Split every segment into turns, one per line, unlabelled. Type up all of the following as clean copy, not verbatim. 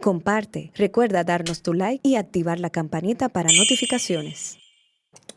comparte, recuerda darnos tu like y activar la campanita para notificaciones.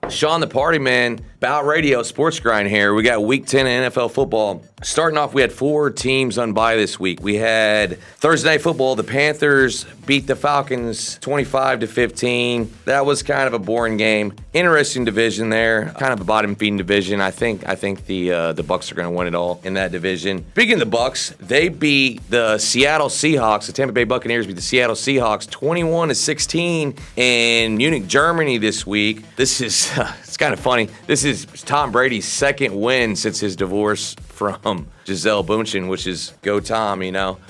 Shawn the Party Man, Bout Radio, Sports Grind here. We got Week 10 of NFL football. Starting off, we had 4 teams on bye this week. We had Thursday Night Football. The Panthers beat the Falcons 25-15. That was kind of a boring game. Interesting division there. Kind of a bottom-feeding division. I think the Bucs are going to win it all in that division. Speaking of the Bucs, they beat the Seattle Seahawks. The Tampa Bay Buccaneers beat the Seattle Seahawks 21-16 in Munich, Germany this week. This is it's kind of funny. This is Tom Brady's second win since his divorce from Gisele Bündchen, which is go Tom,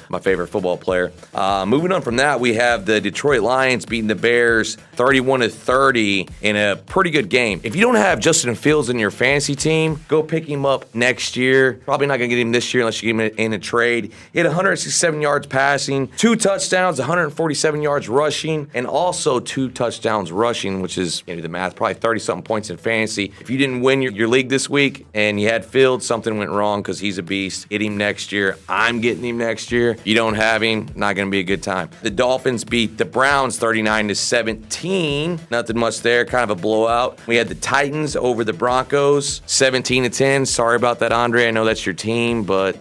my favorite football player. Moving on from that, we have the Detroit Lions beating the Bears 31-30 in a pretty good game. If you don't have Justin Fields in your fantasy team, go pick him up next year. Probably not going to get him this year unless you get him in a trade. He had 167 yards passing, 2 touchdowns, 147 yards rushing, and also 2 touchdowns rushing, which is, the math, probably 30-something points in fantasy. If you didn't win your league this week and you had Fields, something went wrong because he's a beast. Get him next year. I'm getting him next year. You don't have him, not going to be a good time. The Dolphins beat the Browns 39-17. Nothing much there, kind of a blowout. We had the Titans over the Broncos 17-10. Sorry about that, Andre. I know that's your team, but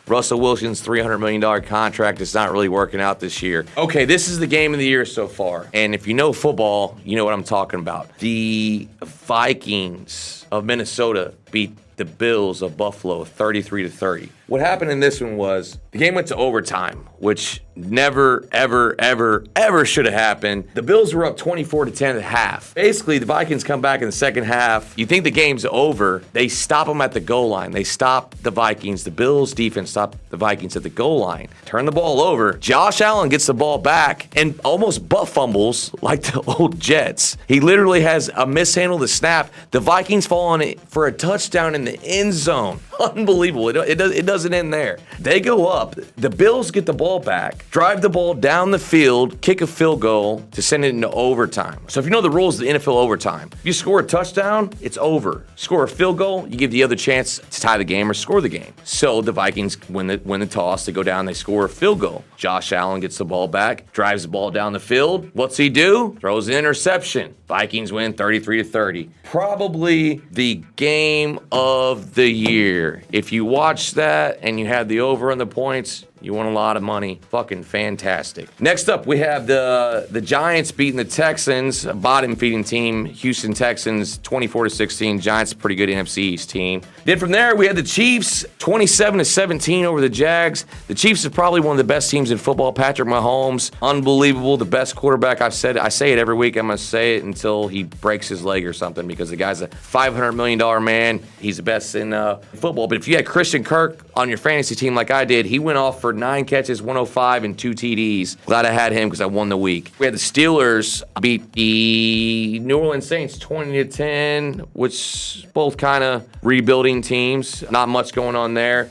Russell Wilson's $300 million contract is not really working out this year. Okay, this is the game of the year so far. And if you know football, you know what I'm talking about. The Vikings of Minnesota beat the Bills of Buffalo 33-30. What happened in this one was the game went to overtime, which never, ever, ever, ever should have happened. The Bills were up 24-10 at half. Basically, the Vikings come back in the second half. You think the game's over. They stop them at the goal line. They stop the Vikings. The Bills defense stopped the Vikings at the goal line. Turn the ball over. Josh Allen gets the ball back and almost butt fumbles like the old Jets. He literally has a mishandle the snap. The Vikings fall on it for a touchdown in the end zone. Unbelievable. It doesn't end there. They go up. The Bills get the ball back, drive the ball down the field, kick a field goal to send it into overtime. So if you know the rules of the NFL overtime, if you score a touchdown, it's over. Score a field goal, you give the other chance to tie the game or score the game. So the Vikings win the toss. They go down, they score a field goal. Josh Allen gets the ball back, drives the ball down the field. What's he do? Throws an interception. Vikings win 33-30. Probably the game of the year. If you watch that and you had the over on the points, you won a lot of money. Fucking fantastic. Next up, we have the Giants beating the Texans, a bottom-feeding team. Houston Texans, 24-16. Giants, a pretty good NFC East team. Then from there, we had the Chiefs, 27-17 over the Jags. The Chiefs is probably one of the best teams in football. Patrick Mahomes, unbelievable, the best quarterback. I say it every week. I'm going to say it until he breaks his leg or something because the guy's a $500 million man. He's the best in football. But if you had Christian Kirk on your fantasy team like I did, he went off for 9 catches, 105, and 2 TDs. Glad I had him because I won the week. We had the Steelers beat the New Orleans Saints 20-10, which both kind of rebuilding teams. Not much going on there.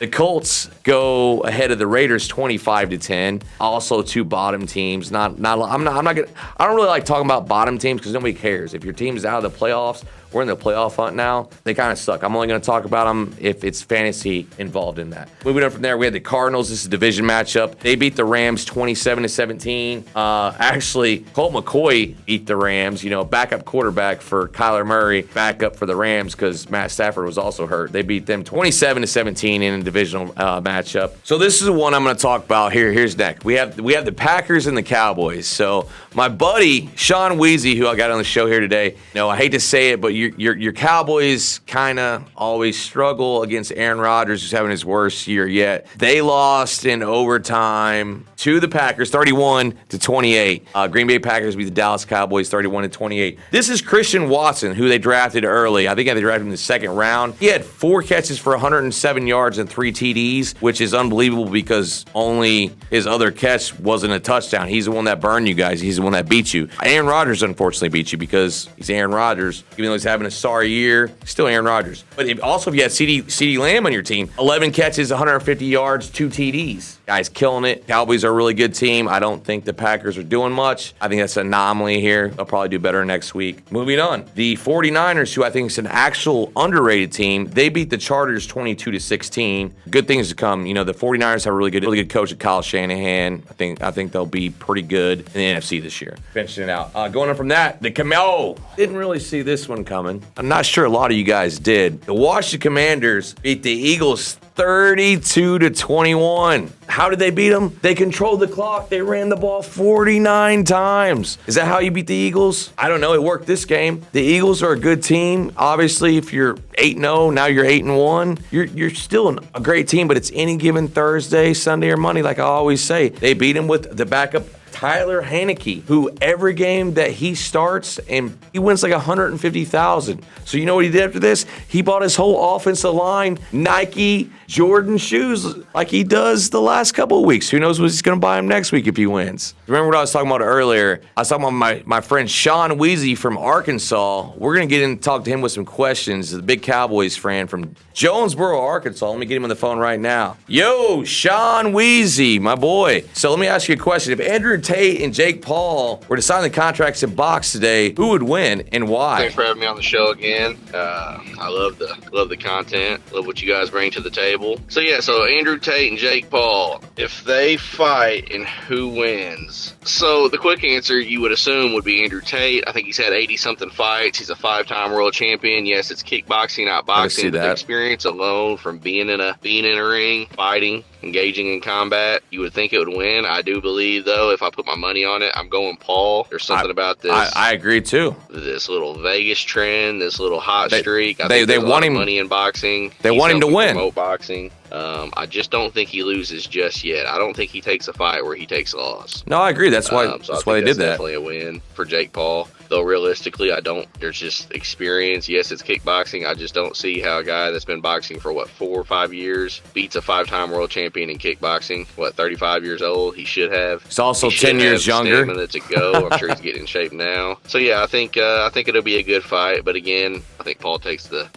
The Colts go ahead of the Raiders 25-10. Also 2 bottom teams. I don't really like talking about bottom teams because nobody cares. If your team's out of the playoffs, we're in the playoff hunt now. They kind of suck. I'm only going to talk about them if it's fantasy involved in that. Moving on from there, we had the Cardinals. This is a division matchup. They beat the Rams 27-17. Actually, Colt McCoy beat the Rams. Backup quarterback for Kyler Murray, backup for the Rams because Matt Stafford was also hurt. They beat them 27-17 in a divisional matchup. So this is the one I'm going to talk about here. Here's next. We have the Packers and the Cowboys. So my buddy Shawn Weezy, who I got on the show here today, I hate to say it, but your Cowboys kind of always struggle against Aaron Rodgers, who's having his worst year yet. They lost in overtime to the Packers, 31-28. Green Bay Packers beat the Dallas Cowboys, 31-28. This is Christian Watson, who they drafted early. I think they drafted him in the second round. He had 4 catches for 107 yards and 3 TDs, which is unbelievable because only his other catch wasn't a touchdown. He's the one that burned you guys. He's the one that beat you. Aaron Rodgers unfortunately beat you because he's Aaron Rodgers. Even though he's having a sorry year, still Aaron Rodgers. But if you had CeeDee Lamb on your team, 11 catches, 150 yards, 2 TDs. Guys killing it. Cowboys are a really good team. I don't think the Packers are doing much. I think that's an anomaly here. They'll probably do better next week. Moving on. The 49ers, who I think is an actual underrated team, they beat the Chargers 22-16. Good things to come. You know, the 49ers have a really good coach at Kyle Shanahan. I think they'll be pretty good in the NFC this year. Finishing it out. Going on from that, the Camaro. Didn't really see this one coming. I'm not sure a lot of you guys did. The Washington Commanders beat the Eagles 32-21. How did they beat them? They controlled the clock. They ran the ball 49 times. Is that how you beat the Eagles? I don't know. It worked this game. The Eagles are a good team. Obviously, if you're 8-0, now you're 8-1. You're still a great team, but it's any given Thursday, Sunday, or Monday, like I always say. They beat them with the backup Tyler Haneke, who every game that he starts and he wins like $150,000. So you know what he did after this? He bought his whole offensive line Nike Jordan shoes like he does the last couple of weeks. Who knows what he's going to buy him next week if he wins? Remember what I was talking about earlier? I was talking about my friend Shawn from Arkansas. We're going to get in and talk to him with some questions. The big Cowboys fan from Jonesboro, Arkansas. Let me get him on the phone right now. Yo, Shawn, my boy. So let me ask you a question. If Andrew Tate and Jake Paul were to sign the contracts in box today, who would win and why?
Thanks for having me on the show again. I love the content. Love what you guys bring to the table. So Andrew Tate and Jake Paul, if they fight and who wins? So the quick answer you would assume would be Andrew Tate. I think he's had 80-something fights. He's a 5-time world champion. Yes, it's kickboxing, not boxing. But the experience alone from being in a ring, fighting, engaging in combat, you would think it would win. I do believe, though, if I put my money on it, I'm going Paul. There's something about this.
I agree, too.
This little Vegas trend, this little hot streak. I think
they want him
money in boxing.
They want him to win.
Promote boxing. I just don't think he loses just yet. I don't think he takes a fight where he takes a loss.
No, I agree. That's why. That's why they did that.
Definitely a win for Jake Paul. Though realistically, there's just experience. Yes, it's kickboxing. I just don't see how a guy that's been boxing for 4 or 5 years beats a 5-time world champion in kickboxing. 35 years old? He should have.
He's also 10 years younger.
Stamina to go. I'm sure he's getting in shape now. So yeah, I think it'll be a good fight. But again, I think Paul takes the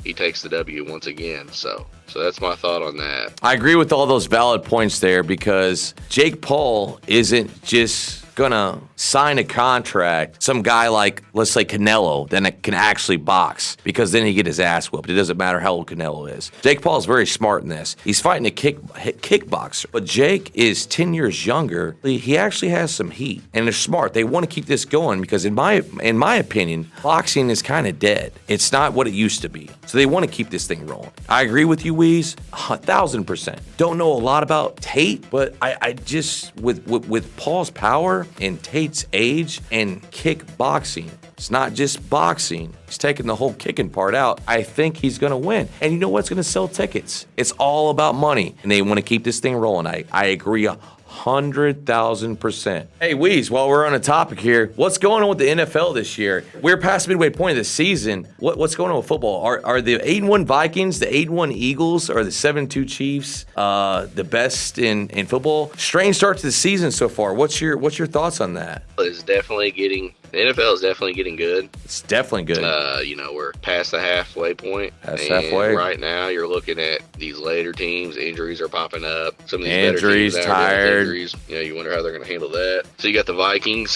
W once again. So that's my thought on that.
I agree with all those valid points there because Jake Paul isn't just gonna sign a contract, some guy like, let's say, Canelo, then it can actually box because then he get his ass whooped. It doesn't matter how old Canelo is. Jake Paul's very smart in this. He's fighting a kickboxer, but Jake is 10 years younger. He actually has some heat, and they're smart. They want to keep this going because in my opinion, boxing is kind of dead. It's not what it used to be. So they want to keep this thing rolling. I agree with you, Weeze, 1,000%. Don't know a lot about Tate, but I just, with Paul's power and Tate's age and kickboxing, it's not just boxing. He's taking the whole kicking part out. I think he's going to win. And you know what's going to sell tickets? It's all about money. And they want to keep this thing rolling. I agree 100,000%. Hey, Weeze, while we're on a topic here, what's going on with the NFL this year? We're past midway point of the season. What's going on with football? Are the 8-1 Vikings, the 8-1 Eagles, or the 7-2 Chiefs the best in football? Strange start to the season so far. What's your thoughts on that?
The NFL is definitely getting good.
It's definitely good.
We're past the halfway point.
Halfway.
Right now, you're looking at these later teams. Injuries are popping up. Some of these
injuries,
better teams
tired.
Injuries. You wonder how they're going to handle that. So you got the Vikings,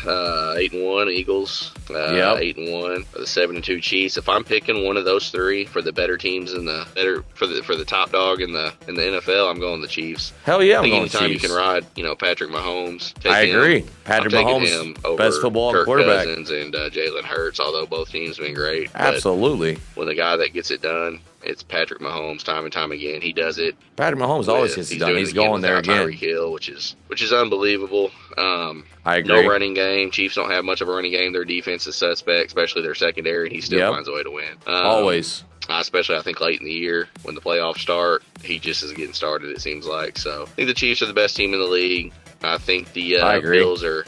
8-1, Eagles, 8-1, the 7-2 Chiefs. If I'm picking one of those three for the better teams for the top dog in the NFL, I'm going the Chiefs.
Hell yeah, I'm
going
Chiefs.
Anytime you can ride, Patrick Mahomes.
I agree. Patrick Mahomes, best football
Kirk
quarterback.
Cousins and Jalen Hurts, although both teams have been great.
Absolutely.
When the guy that gets it done, it's Patrick Mahomes time and time again. He does it.
Patrick Mahomes always gets it done. He's going there again.
Tyreek Hill, which is unbelievable.
I agree.
No running game. Chiefs don't have much of a running game. Their defense is suspect, especially their secondary, and he still finds a way to win.
Always.
Especially, I think, late in the year when the playoffs start. He just is getting started, it seems like. So I think the Chiefs are the best team in the league. I think the Bills are...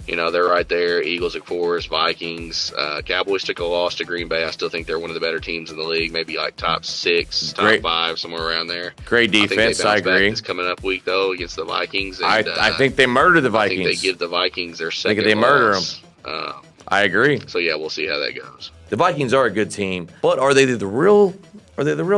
they're right there. Eagles, of course, Vikings. Cowboys took a loss to Green Bay. I still think they're one of the better teams in the league, maybe like top 6, top 5, somewhere around there.
Great defense, I agree.
This coming up week, though, against the Vikings. And,
I think they murder the Vikings.
I think they give the Vikings their second
they murder
loss.
them. I agree.
So, yeah, we'll see how that goes.
The Vikings are a good team, but are they the real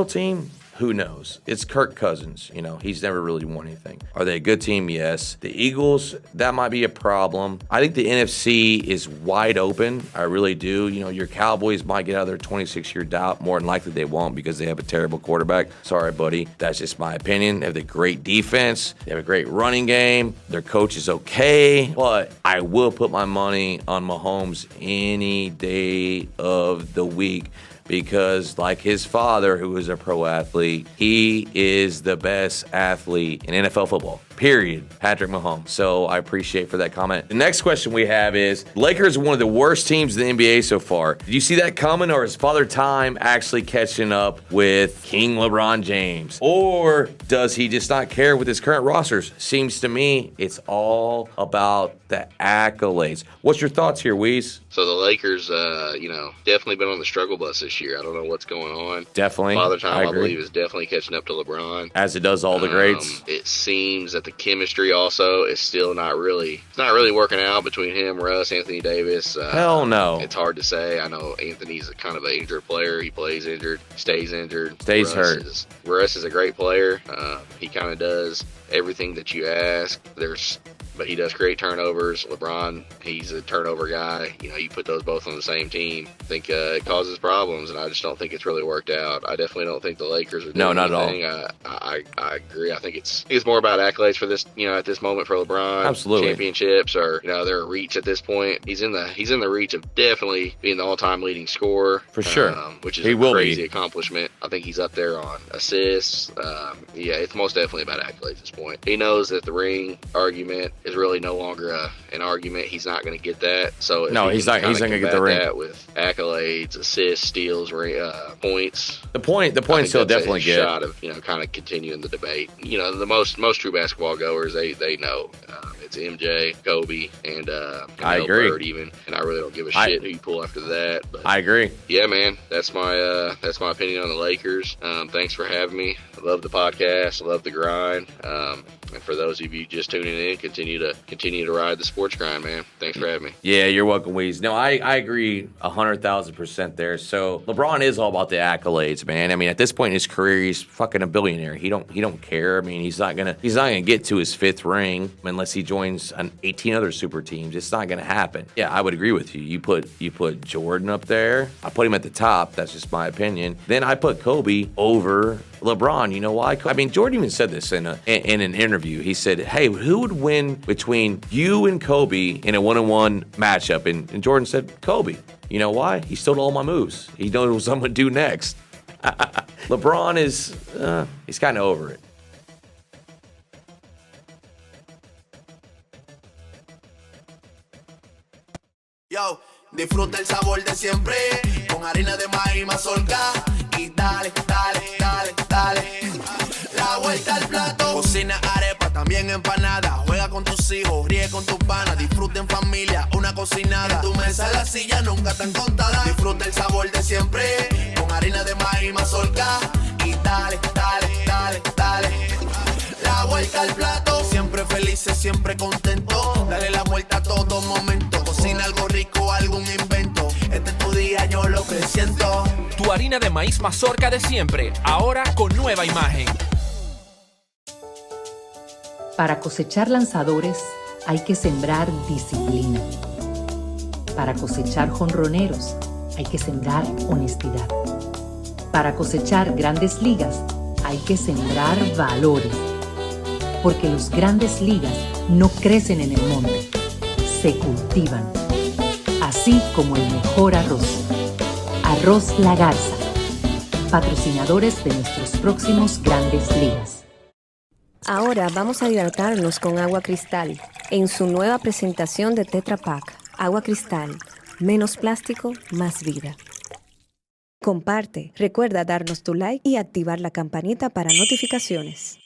team? Who knows? It's Kirk Cousins. He's never really won anything. Are they a good team? Yes. The Eagles, that might be a problem. I think the NFC is wide open. I really do. Your Cowboys might get out of their 26-year drought. More than likely they won't because they have a terrible quarterback. Sorry, buddy. That's just my opinion. They have a great defense. They have a great running game. Their coach is okay. But I will put my money on Mahomes any day of the week, because like his father, who is a pro athlete, he is the best athlete in NFL football. Period. Patrick Mahomes. So I appreciate for that comment. The next question we have is, Lakers are one of the worst teams in the NBA so far. Did you see that coming, or is Father Time actually catching up with King LeBron James? Or does he just not care with his current rosters? Seems to me it's all about the accolades. What's your thoughts here, Weez?
So the Lakers, definitely been on the struggle bus this year. I don't know what's going on.
Definitely.
Father Time, I believe, is definitely catching up to LeBron.
As it does all the greats.
It seems that the chemistry also is still not really working out between him, Russ, Anthony Davis.
Hell no.
It's hard to say. I know Anthony's kind of an injured player. He plays injured, stays injured.
Stays hurt.
Russ is a great player. He kind of does everything that you ask. But he does create turnovers. LeBron, he's a turnover guy. You put those both on the same team, I think it causes problems, and I just don't think it's really worked out. I definitely don't think the Lakers are doing anything. I agree. I think it's more about accolades for this, at this moment for LeBron.
Absolutely.
Championships are, they're a reach at this point. He's in the reach of definitely being the all-time leading scorer.
For sure.
Which is a crazy accomplishment. I think he's up there on assists. It's most definitely about accolades at this point. He knows that the ring argument is really no longer an argument. He's not going to get that. So
he's not going to get the ring.
That with accolades, assists, steals, points.
The points he'll definitely get.
Shot of kind of continuing the debate. The most true basketball goers, they know it's MJ, Kobe, and
I agree.
Bird even. And I really don't give a shit who you pull after that. But
I agree.
Yeah, man, that's my opinion on the Lakers. Thanks for having me. I love the podcast. I love the grind. And for those of you just tuning in, continue to ride the sports grind, man. Thanks for having me.
Yeah, you're welcome, Weez. No, I agree 100,000% there. So LeBron is all about the accolades, man. I mean, at this point in his career, he's fucking a billionaire. He don't care. I mean, he's not gonna get to his 5th ring unless he joins 18 other super teams. It's not gonna happen. Yeah, I would agree with you. You put Jordan up there. I put him at the top. That's just my opinion. Then I put Kobe over LeBron. You know why? I mean, Jordan even said this in an interview. He said, hey, who would win between you and Kobe in a 1-on-1 matchup? And Jordan said, Kobe. You know why? He stole all my moves. He knows what I'm going to do next. LeBron is, he's kind of over it.
Yo, disfruta el sabor de siempre, con harina de maíz mazorca y dale, dale, dale, dale. La vuelta al plato. Cocina arepa, también empanada. Juega con tus hijos, ríe con tus panas. Disfruta en familia, una cocinada. En tu mesa la silla nunca tan contada. Disfruta el sabor de siempre, con harina de maíz mazorca y dale, dale, dale, dale. La vuelta al plato. Siempre felices, siempre contento. Dale la vuelta a todo momento. Cocina algo rico, algún invento. Este es tu día, yo lo que siento.
Tu harina de maíz mazorca de siempre, ahora con nueva imagen.
Para cosechar lanzadores hay que sembrar disciplina. Para cosechar jonroneros hay que sembrar honestidad. Para cosechar grandes ligas hay que sembrar valores. Porque los grandes ligas no crecen en el monte, se cultivan. Así como el mejor arroz. Arroz La Garza, patrocinadores de nuestros próximos grandes ligas.
Ahora vamos a hidratarnos con agua cristal en su nueva presentación de Tetra Pak. Agua cristal, menos plástico, más vida. Comparte, recuerda darnos tu like y activar la campanita para notificaciones.